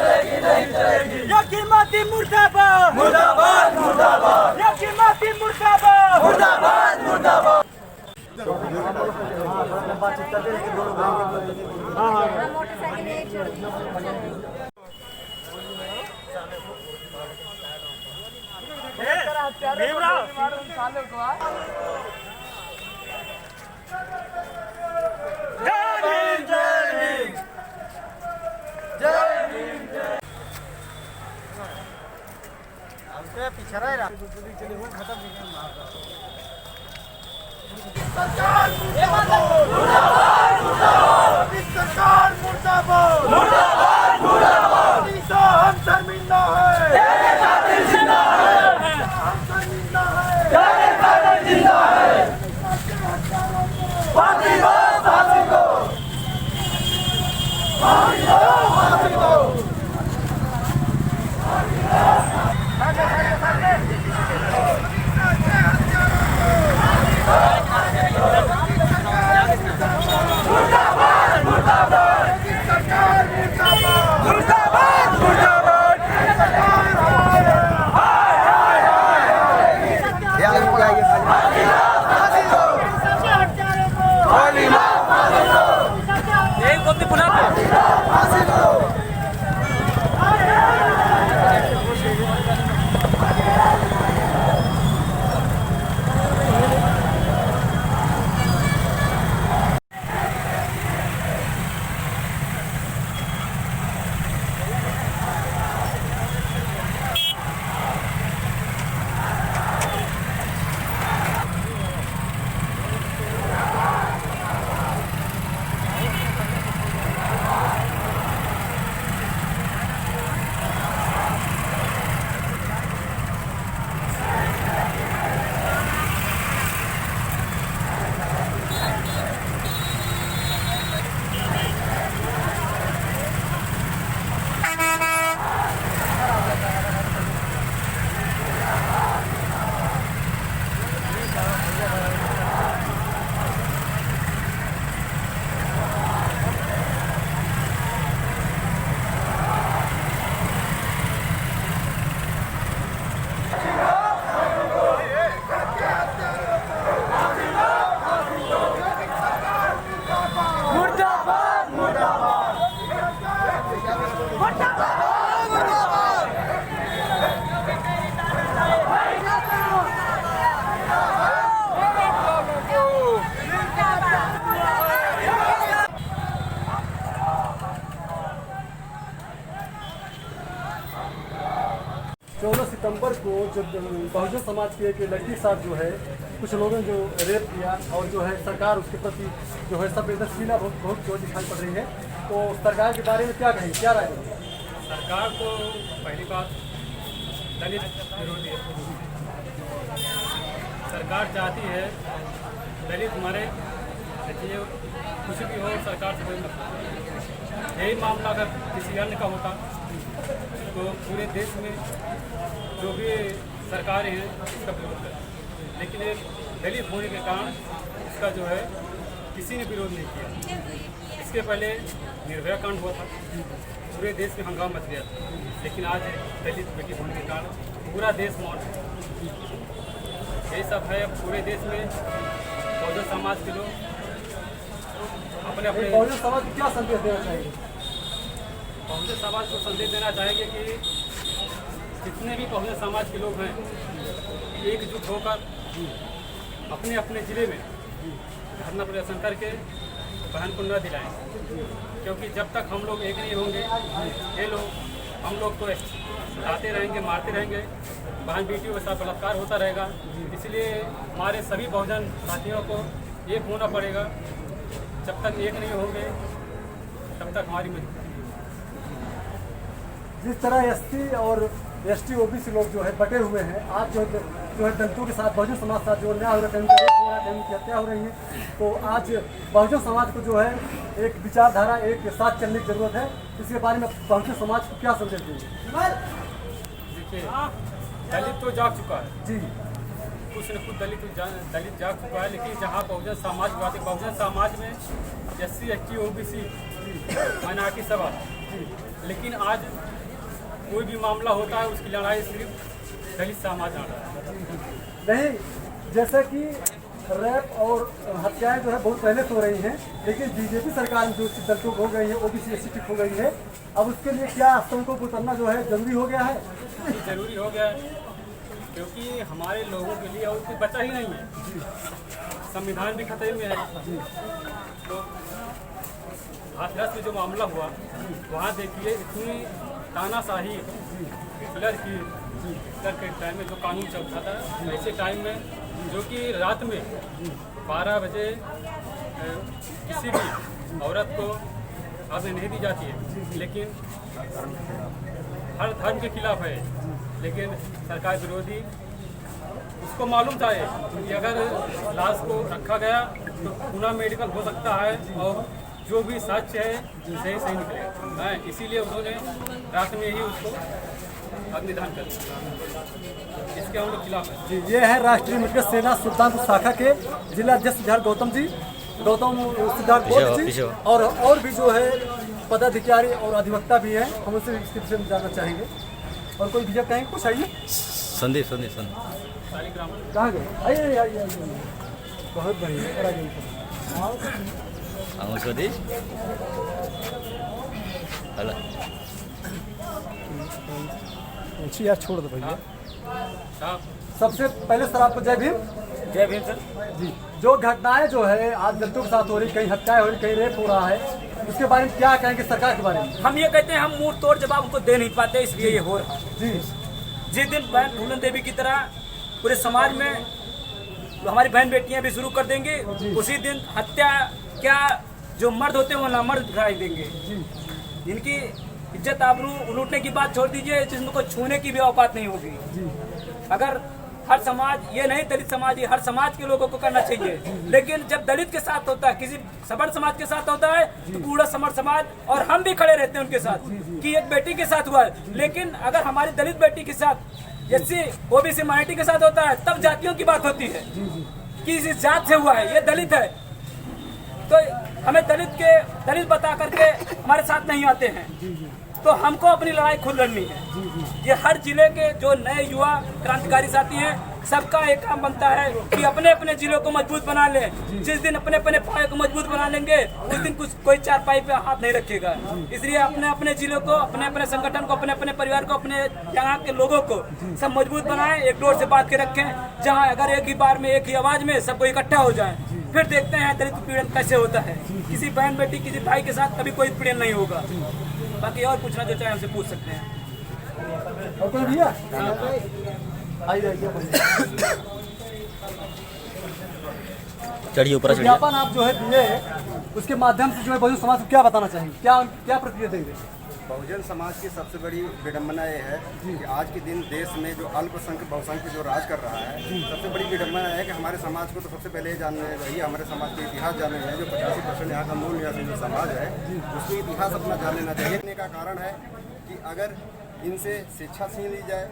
याची माती मुर्दाबाद मुर्दाबाद मुर्दाबाद याची माती मुर्दाबाद मुर्दाबाद मुर्दाबाद पीछे रह रहा सरकार मुर्दाबाद मुर्दाबाद सरकार मुर्दाबाद मुर्दाबाद मुर्दाबाद हम शर्मिंदा है तेरे खातिर जिंदा है हम शर्मिंदा है तेरे खातिर जिंदा है फांसी दो फांसी दो फांसी दो फांसी दो सितंबर को जब बहुजन समाज की एक लड़की के साथ जो है कुछ लोगों ने जो रेप किया और जो है सरकार उसके प्रति जो है संवेदनशीलता बहुत जो दिखाई पड़ रही है, तो सरकार के बारे में क्या कहेंगे, क्या राय है? सरकार को पहली बात दलित विरोधी है। सरकार चाहती है दलित हमारे देखिए कुछ भी हो सरकार से कोई मतलब, यही मामला अगर किसी अन्य का होता तो पूरे देश में जो भी सरकारें हैं इसका विरोध करें, लेकिन एक दलित होने के कारण इसका जो है किसी ने विरोध नहीं किया। इसके पहले निर्भया कांड हुआ था, पूरे देश में हंगामा मच गया था, लेकिन आज दलित बेटी होने के कारण पूरा देश मौन है। यही सब है पूरे देश में बहुजन समाज के लोग अपने अपने बहुजन समाज को क्या संदेश देना चाहिए? बहुजन समाज को संदेश देना चाहेंगे कि जितने भी बहुजन समाज के लोग हैं एकजुट होकर अपने अपने ज़िले में धरना प्रदर्शन करके बहन को न दिलाएं, क्योंकि जब तक हम लोग एक नहीं होंगे ये लोग हम लोग तो लाते रहेंगे, मारते रहेंगे, बहन बेटियों के साथ बलात्कार होता रहेगा। इसलिए हमारे सभी बहुजन साथियों को एक होना पड़ेगा। जब तक एक नहीं होंगे तब तक हमारी मजबूरी। जिस तरह एसटी और एसटी ओबीसी लोग जो है बटे हुए हैं, आज जो है दलितों के साथ बहुजन समाज के साथ जो न्याय हो रहा है, कहीं की हत्या हो रही है, तो आज बहुजन समाज को जो है एक विचारधारा एक साथ चलने की जरूरत है। इसके बारे में बहुजन समाज को क्या संदेश देंगे? देखिए दलित तो जाग चुका है जी, कुछ न कुछ दलित जाग चुका है, लेकिन जहाँ बहुजन समाज की बात है, बहुजन समाज में SC ST OBC माइनॉरिटी सब लेकिन आज कोई भी मामला होता है उसकी लड़ाई सिर्फ दलित समाज लड़ रहा है। नहीं, जैसे कि रैप और हत्याएं जो है बहुत पहले तो हो रही हैं, लेकिन बीजेपी सरकार में जो दलितों को हो गई है, ओबीसी एससी की हो गई है, अब उसके लिए क्या आतंकों को उतरना जो है जरूरी हो गया है? जरूरी हो गया है, क्योंकि हमारे लोगों के लिए और कुछ बचा ही नहीं है। संविधान भी खतरे में है। तो हाथरस में जो मामला हुआ वहाँ देखिए इतनी तानाशाही हिटलर के टाइम में जो कानून चलता था, ऐसे टाइम में जो कि रात में 12 बजे किसी भी औरत को आज़ादी नहीं दी जाती है, लेकिन हर धर्म के खिलाफ है। लेकिन सरकार विरोधी उसको मालूम था कि अगर लाश को रखा गया तो पुनः मेडिकल हो सकता है और जो भी सच है सही निकलेगा। इसीलिए उन्होंने रात में ही उसको अग्निदान कर दिया। इसके हम लोग खिलाफ है। जी, ये है राष्ट्रीय मित्रता सेना सुल्तानपुर शाखा के जिला अध्यक्ष सिद्धार्थ गौतम जी और भी जो है पदाधिकारी और अधिवक्ता भी हैं। हम उनसे इसके विषय में जानना चाहेंगे। और कोई विजय कहेंगे कुछ? आइए संदीप कहाँ गए? आइए बहुत बढ़िया। स्वदेश यार छोड़ दो भैया। साहब सबसे पहले सर आपको जय भीम। जय भीम सर जी। जो घटनाएं जो है आज दलितों के साथ हो रही, कहीं हत्याएं हो रही, कहीं रेप हो रहा है, उसके बारे में क्या कहेंगे सरकार के बारे में? हम ये कहते हैं हम मुंह तोड़ जवाब उनको दे नहीं पाते, इसलिए ये हो रहा है। जी। जिस दिन बहन फूलन देवी की तरह पूरे समाज में हमारी बहन बेटियां भी शुरू कर देंगे, उसी दिन हत्या क्या जो मर्द होते हैं वो नामर्द दिखाई देंगे। जिनकी इज्जत आबरू लूटने की बात छोड़ दीजिए, जिनको छूने की भी औकात नहीं होगी। अगर हर समाज, ये नहीं दलित समाज, ये हर समाज के लोगों को करना चाहिए। लेकिन जब दलित के साथ होता है, किसी सवर्ण समाज के साथ होता है, तो पूरा सवर्ण समाज और हम भी खड़े रहते हैं उनके साथ कि एक बेटी के साथ हुआ है। लेकिन अगर हमारी दलित बेटी के साथ एससी ओबीसी माइनॉरिटी के साथ होता है, तब जातियों की बात होती है कि इस जात से हुआ है, ये दलित है। तो हमें दलित बता करके हमारे साथ नहीं आते हैं, तो हमको अपनी लड़ाई खुद लड़नी है। ये हर जिले के जो नए युवा क्रांतिकारी साथी हैं, सबका एक काम बनता है कि अपने अपने जिलों को मजबूत बना लें। जिस दिन अपने अपने पाए को मजबूत बना लेंगे, उस दिन कोई चारपाई पे हाथ नहीं रखेगा। इसलिए अपने अपने जिलों को, अपने अपने संगठन को, अपने अपने परिवार को, अपने यहाँ के लोगों को सब मजबूत बनाएं, एक डोर से बात के रखें, जहाँ अगर एक ही बार में एक ही आवाज में सबको इकट्ठा हो जाए, फिर देखते हैं दलित पीड़न कैसे होता है। किसी बहन बेटी, किसी भाई के साथ कभी कोई पीड़न नहीं होगा। बाकी और पूछना जो चाहे हमसे पूछ सकते हैं। और कोई भैया चढ़िए ऊपर चढ़िए। विज्ञापन आप जो है दिए, उसके माध्यम से जो है बहुजन समाज को क्या बताना चाहेंगे, क्या प्रतिक्रिया देंगे? बहुजन समाज की सबसे बड़ी विडम्बना ये है कि आज के दिन देश में जो अल्पसंख्यक बहुसंख्यक जो राज कर रहा है, सबसे बड़ी विडम्बना है कि हमारे समाज को तो सबसे पहले जानने वही हमारे समाज के इतिहास जानने हैं। जो 85% यहाँ का मूल निवासी जो समाज है, उसको इतिहास अपना जान लेना चाहिए। का कारण है कि अगर इनसे शिक्षा छीन ली जाए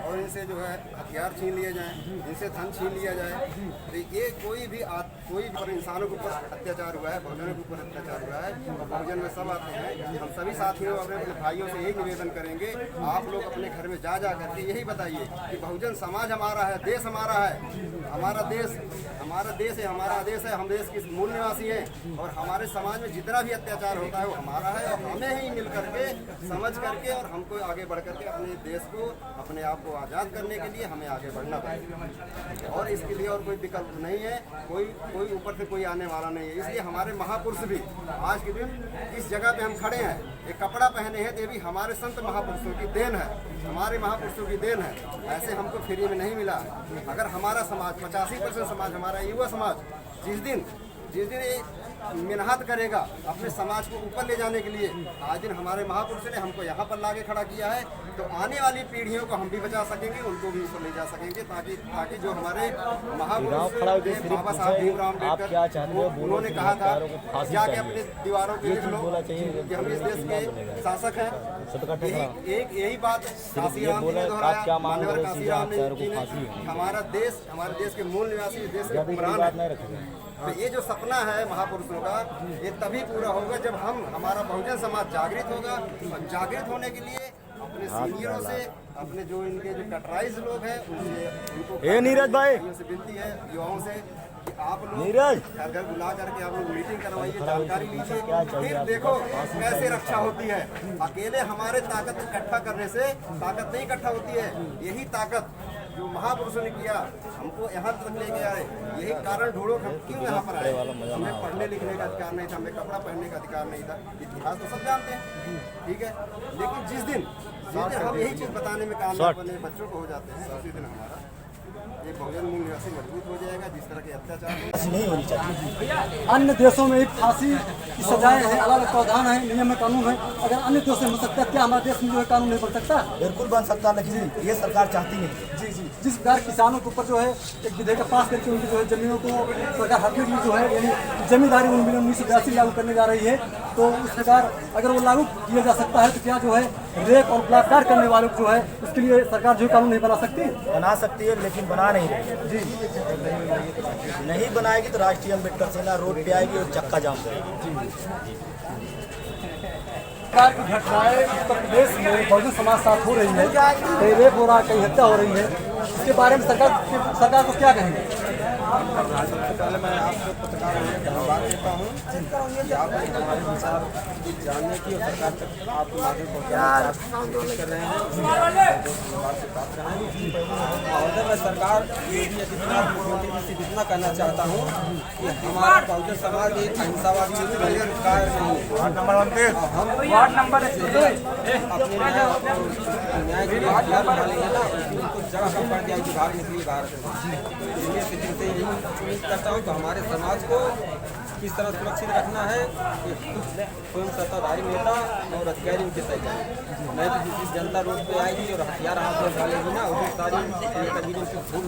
और इनसे जो है हथियार छीन लिए जाएं, इनसे धन छीन लिया जाए, तो ये कोई भी पर इंसानों के ऊपर अत्याचार हुआ है, बहुजनों के ऊपर अत्याचार हुआ है। और बहुजन में सब आते हैं। हम सभी साथियों अपने अपने भाइयों से यही निवेदन करेंगे, आप लोग अपने घर में जा करके यही बताइए कि बहुजन समाज हमारा है, देश हमारा है, हमारा देश है, हमारा आदेश है, हम देश के मूल निवासी हैं। और हमारे समाज में जितना भी अत्याचार होता है वो हमारा है, और हमें ही मिल करके समझ करके और हमको आगे बढ़ करके अपने देश को, अपने आप को आज़ाद करने के लिए हमें आगे बढ़ना पड़ेगा। और इसके लिए और कोई विकल्प नहीं है, कोई ऊपर से कोई आने वाला नहीं है। इसलिए हमारे महापुरुष भी आज के दिन इस जगह पे हम खड़े हैं, एक कपड़ा पहने हैं, तो ये भी हमारे संत महापुरुषों की देन है, हमारे महापुरुषों की देन है। ऐसे हमको फ्री में नहीं मिला। अगर हमारा समाज 85% समाज, हमारा युवा समाज जिस दिन ये मेहनत करेगा अपने समाज को ऊपर ले जाने के लिए, आज दिन हमारे महापुरुषों ने हमको यहाँ पर लाके खड़ा किया है, तो आने वाली पीढ़ियों को हम भी बचा सकेंगे, उनको भी ऊपर ले जा सकेंगे, ताकि जो हमारे महापुरुष बाबा साहब भीमराव अम्बेडकर उन्होंने कहा था, जाके अपने दीवारों पे लिख लो कि हम इस देश के शासक हैं। यही बात काशीराम जी ने दोहराया, मान्यवर काशीराम जी ने, हमारे देश के मूल निवासी, देश के हुक्मरान है। तो ये जो सपना है महापुरुषों का, ये तभी पूरा होगा जब हमारा बहुजन समाज जागृत होगा। और जागृत होने के लिए अपने सीनियरों से, अपने जो इनके जो कटराइज लोग हैं उनसे, उनको नीरज भाई से विनती है, युवाओं से कि आप लोग नीरज घर घर बुला करके आप लोग मीटिंग करवाइए, जानकारी लीजिए, फिर देखो कैसे रक्षा होती है। अकेले हमारे ताकत इकट्ठा करने से ताकत नहीं इकट्ठा होती है। यही ताकत जो महापुरुषों ने किया, हमको यहाँ तक लेके आए, यही कारण ढूंढो हम क्यों यहाँ पर आए। हमें पढ़ने लिखने का अधिकार नहीं था, हमें कपड़ा पहनने का अधिकार नहीं था, इतिहास तो सब जानते हैं, ठीक है। लेकिन जिस दिन हम यही चीज़ बताने में कामयाब बने, बच्चों को हो जाते हैं, उसी दिन हमारा ये बहुजन मूल निवासी मजबूत हो जाएगा। जिस तरह के अत्याचार नहीं होनी चाहिए। अन्य देशों में एक फांसी की सजाएं हैं, अलग अलग प्रावधान है, नियम में कानून है। अगर अन्य देशों में हो सकता है, क्या हमारे देश में जो है कानून नहीं बन सकता? बिल्कुल बन सकता, लेकिन ये सरकार चाहती नहीं। जी जी, जिस प्रकार किसानों के ऊपर जो है एक विधेयक पास करके उनकी जो है जमीनों को सरकार हक के लिए जो है यानी जमींदारी 1982 लागू करने जा रही है, तो उस प्रकार अगर वो लागू किया जा सकता है तो क्या जो है रेप और बलात्कार करने वालों को जो है उसके लिए सरकार जो है कानून नहीं बना सकती? बना सकती है, लेकिन बना नहीं रही जी। नहीं बनाएगी तो राष्ट्रीय अम्बेडकर सेना रोड पे आएगी और चक्का जाम करेगी। प्रकार की घटनाएं उत्तर प्रदेश में बहुजन समाज साथ हो रही है, कहीं रेप हो रहा है, कहीं हत्या हो रही है, इसके बारे में सरकार को क्या कहेंगे? पहले मैं आपको पत्रकार धन्यवाद देता हूँ कि आप हमारे विचार जानने की और सरकार तक आपके माध्यम कोशिश कर रहे हैं, से बात कर रहे हैं। और मैं सरकार योगी आदित्यनाथ मुख्यमंत्री जी से इतना कहना चाहता हूँ कि हमारा बहुजन समाज एक अहिंसावादी सरकार नहीं, वार्ड नंबर अपने न्याय के लिए हथियार बना लेंगे ना, उनको जगह कम पड़ जाएगी भागने के लिए बाहर। जिनसे यही उम्मीद करता हूँ कि हमारे समाज को किस तरह सुरक्षित रखना है कि स्वयं सत्ताधारी नेता और अधिकारी उनके सही जाए। नहीं तो जिस जनता रोड पे आएगी और हथियार हाथ में डालेगी ना, वो सारी नेतागिरी की भूल